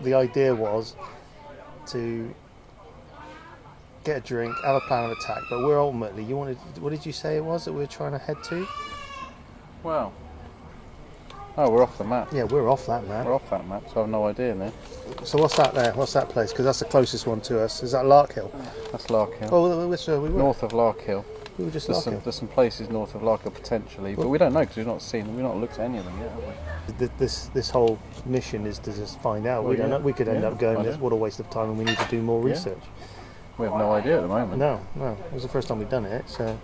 the idea was to get a drink, have a plan of attack, but we're ultimately, what did you say it was that we were trying to head to? Well, we're off the map. Yeah, we're off that map. We're off that map, so I've no idea now. So what's that there? What's that place? Because that's the closest one to us. Is that Larkhill? That's Larkhill. Oh, we were. North of Larkhill. We were just There's some places north of Larkhill potentially, but we don't know because we've not seen them. We've not looked at any of them yet, have we? This whole mission is to just find out. Well, we don't know. We could end up going, what a waste of time, and we need to do more research. We have no idea at the moment. No. It was the first time we've done it, so...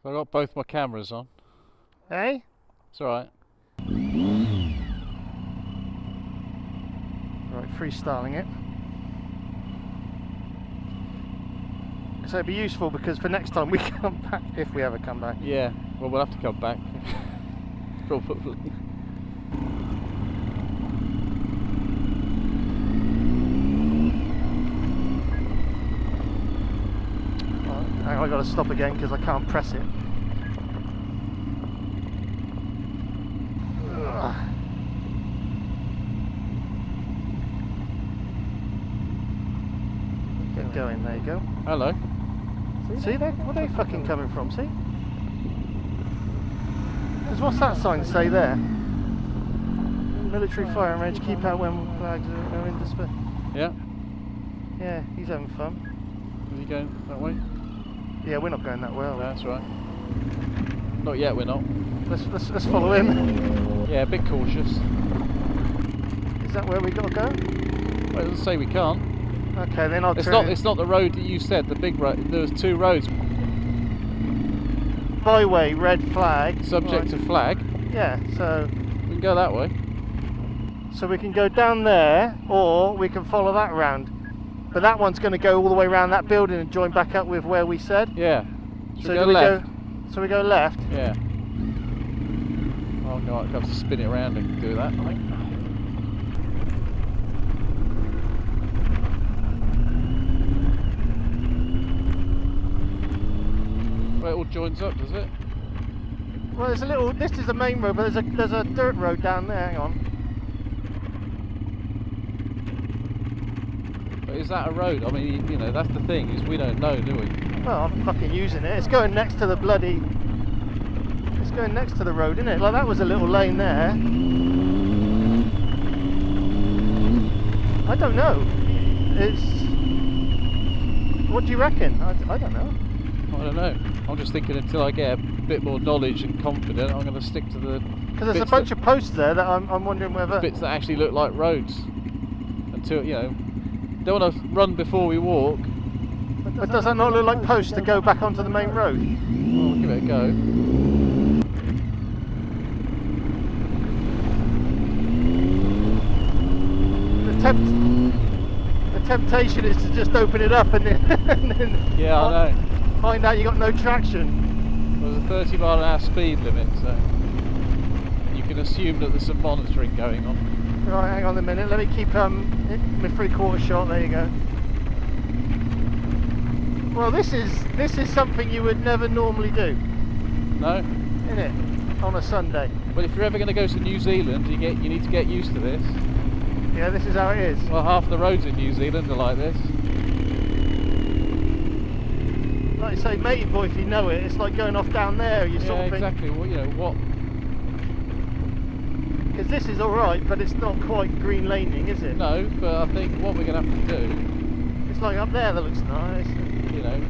I've got both my cameras on. Hey? It's alright. Right, freestyling it. So it'd be useful because for next time we come back, if we ever come back. Yeah, well, we'll have to come back. Probably. I've got to stop again because I can't press it. Get going, there you go. Hello. See, where are they fucking coming from, see? Because what's that sign say there? Military firing range, keep out when flags are in display. Yeah. Yeah, he's having fun. Are you going that way? Yeah, we're not going that way, are we? That's right. Not yet, we're not. Let's follow him. Yeah, a bit cautious. Is that where we got to go? Well, it doesn't say we can't. Okay, then I'll turn. It's not the road that you said, the big road. There was two roads. Byway, red flag. Subject to flag. Yeah, so... We can go that way. So we can go down there, or we can follow that round. But that one's going to go all the way around that building and join back up with where we said. Yeah. So do we go left? Yeah. Oh no, I'll have to spin it around and do that, I think. Well, it all joins up, does it? Well, there's a little. This is the main road, but there's a dirt road down there. Hang on. But is that a road? I mean, you know, that's the thing, is we don't know, do we? Well, I'm fucking using it. It's going next to the bloody... It's going next to the road, isn't it? Like, that was a little lane there. I don't know. It's... What do you reckon? I don't know. I don't know. I'm just thinking until I get a bit more knowledge and confident, I'm going to stick to the... Because there's a bunch of posts there that I'm wondering whether... Bits that actually look like roads. Until, you know... Don't want to run before we walk. But does that not look like posts to go back onto the main road? Well, we'll give it a go. The temptation is to just open it up and then yeah, I know. Find out you got no traction. There's a 30-mile-an-hour speed limit, so you can assume that there's some monitoring going on. Right, hang on a minute. Let me keep my 3/4 shot. There you go. Well, this is something you would never normally do. No? Isn't it? On a Sunday. Well, if you're ever going to go to New Zealand, you need to get used to this. Yeah, this is how it is. Well, half the roads in New Zealand are like this. Like I say, matey boy, if you know it, it's like going off down there. You sort of think. Exactly. Well, you know what? Because this is all right, but it's not quite green laning, is it? No, but I think what we're going to have to do. It's like up there that looks nice. You know,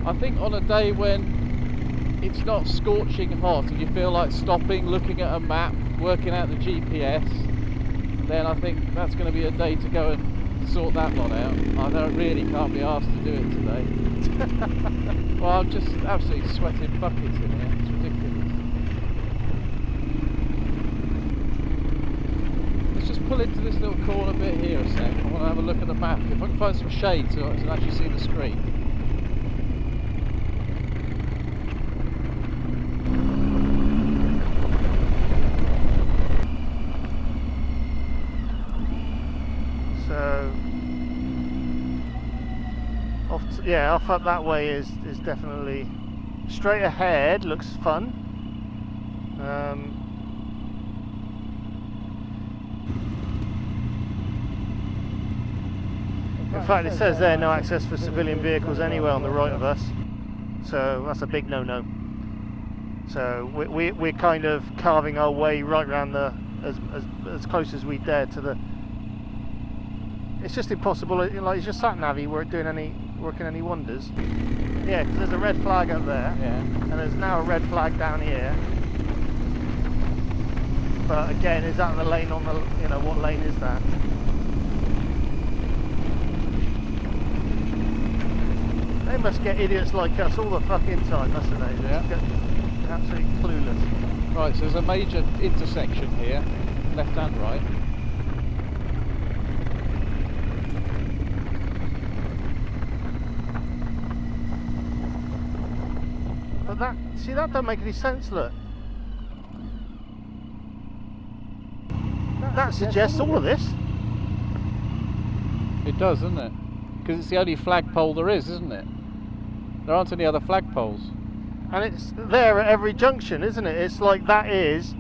I think on a day when it's not scorching hot and you feel like stopping, looking at a map, working out the GPS, then I think that's going to be a day to go and sort that lot out. I can't be asked to do it today. Well, I'm just absolutely sweating buckets in here. It's ridiculous. Let's just pull into this little corner bit here a sec. I want to have a look at the map. If I can find some shade so I can actually see the screen. Off up that way is definitely straight ahead. Looks fun. In fact, it says there no access for civilian vehicles anywhere on the right of us. So that's a big no-no. So we're kind of carving our way right around as close as we dare to the. It's just impossible. Like it's just sat navy weren't working any wonders. Yeah, because there's a red flag up there. Yeah. And there's now a red flag down here. But again, is that the lane on the? What lane is that? They must get idiots like us all the fucking time, mustn't they? Yeah. Absolutely clueless. Right, so there's a major intersection here, left and right. But that don't make any sense, look. That suggests all of this. It does, doesn't it? Because it's the only flagpole there is, isn't it? There aren't any other flagpoles. And it's there at every junction, isn't it? It's like that is,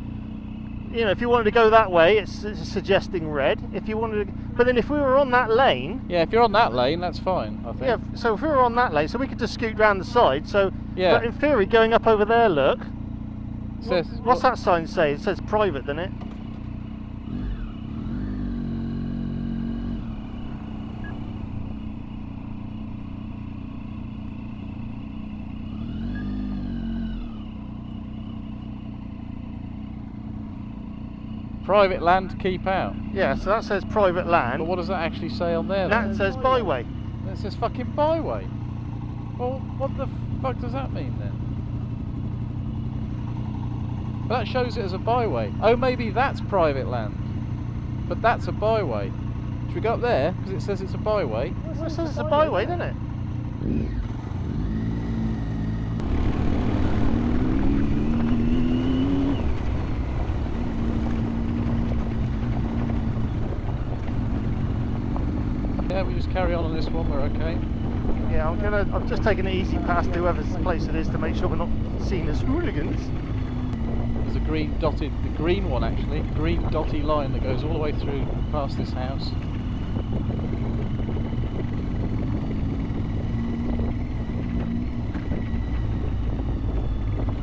if you wanted to go that way, it's suggesting red. If you wanted to, but then if we were on that lane... Yeah, if you're on that lane, that's fine, I think. Yeah, so if we were on that lane, so we could just scoot round the side, so... Yeah. But in theory, going up over there, look... What's that sign say? It says private, doesn't it? Private land, keep out. Yeah, so that says private land. But what does that actually say on there? That says byway. That says fucking byway. Well, what the fuck does that mean then? But that shows it as a byway. Oh, maybe that's private land. But that's a byway. Should we go up there? Because it says it's a byway. Well, it says it's a byway, doesn't it? Yeah, we just carry on this one, we're okay. Yeah, I'm just taking it easy past whoever's place it is to make sure we're not seen as hooligans. There's a green dotted, the green one actually, green dotty line that goes all the way through past this house.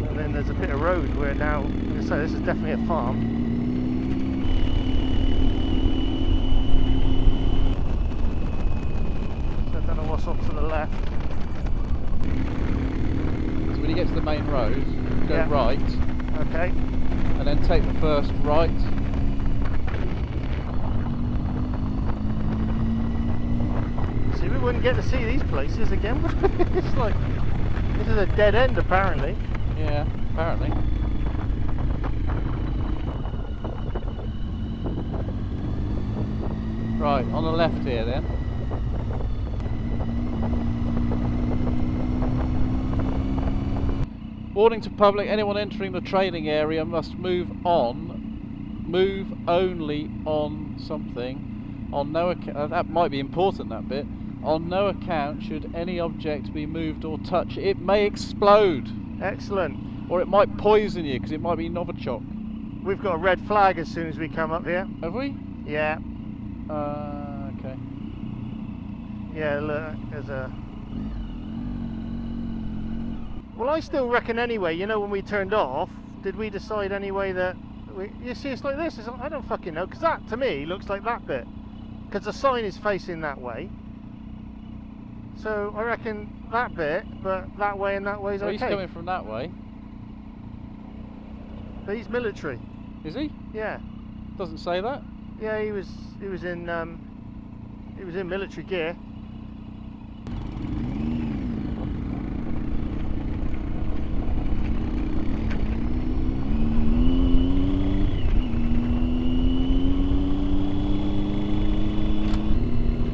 And then there's a bit of road where now, so this is definitely a farm. What's off to the left. So when you get to the main road, go Yeah. right. Okay. And then take the first right. See, we wouldn't get to see these places again, would we? It's like, this is a dead end apparently. Yeah, apparently. Right, on the left here then. Warning to public, anyone entering the training area must move only on something. On no account, that might be important, that bit. On no account should any object be moved or touched. It may explode. Excellent. Or it might poison you, because it might be Novichok. We've got a red flag as soon as we come up here. Have we? Yeah. Okay. Yeah, look, there's a... Well, I still reckon anyway, when we turned off, did we decide anyway that... You see, it's like this, I don't fucking know, because that, to me, looks like that bit. Because the sign is facing that way. So, I reckon that bit, but that way and that way is well, okay. He's coming from that way. But he's military. Is he? Yeah. Doesn't say that. Yeah, he was in military gear.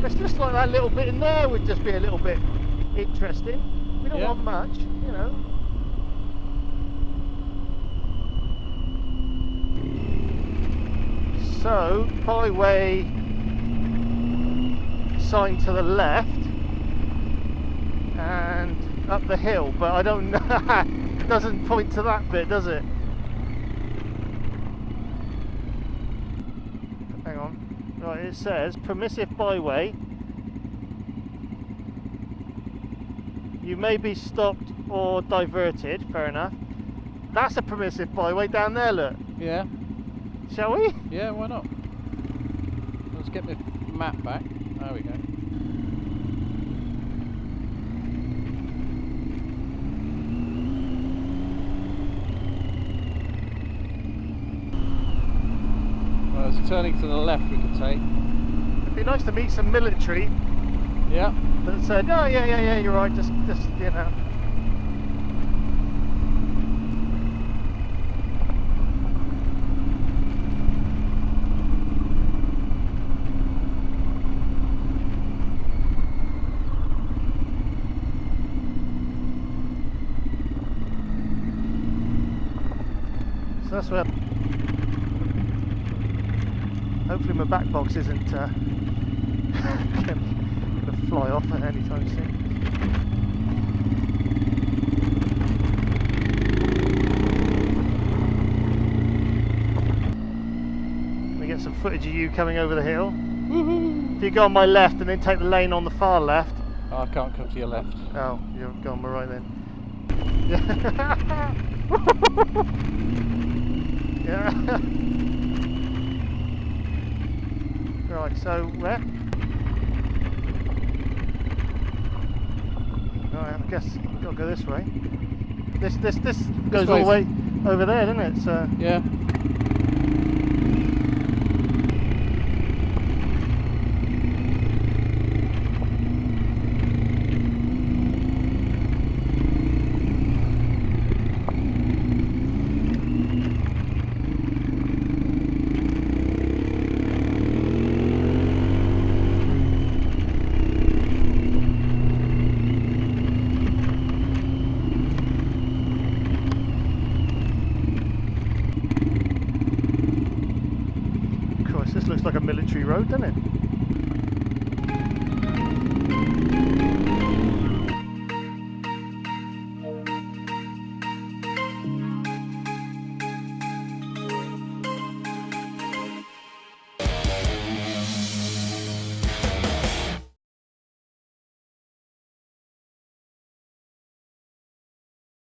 It's just like that little bit in there would just be a little bit interesting. We don't want much, So, byway sign to the left and up the hill, but I don't know. It doesn't point to that bit, does it? Hang on. Right, it says permissive byway You may be stopped or diverted, fair enough. That's a permissive byway down there, look. Yeah. Shall we? Yeah, why not? Let's get the map back. There we go. Well, there's a turning to the left we could take. It'd be nice to meet some military. Yeah. That said, oh yeah, you're right, just you know. So that's where, hopefully my back box isn't going to fly off at any time soon. We get some footage of you coming over the hill. If you go on my left and then take the lane on the far left. Oh, I can't come to your left. Oh, you're going my right then. Yeah. Right, so where? Alright, I guess we've got to go this way. This goes all the way over there, doesn't it? So yeah. This looks like a military road, doesn't it?